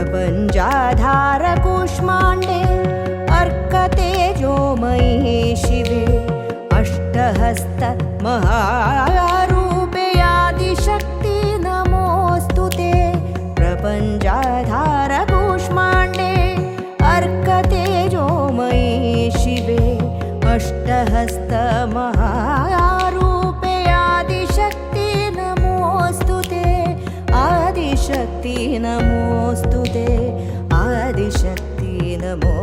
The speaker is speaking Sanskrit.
प्रपञ्चाधारकूष्माण्डे अर्कतेजोमयी शिवे अष्टहस्त महारूपे आदिशक्ति नमोऽस्तु ते प्रपञ्चाधारकूष्माण्डे अर्कतेजोमयी शिवे अष्टहस्त महारूपे आदिशक्ति नमोऽस्तु ते आदिशक्ति नमोऽस्तु ते आदिशक्ति नमो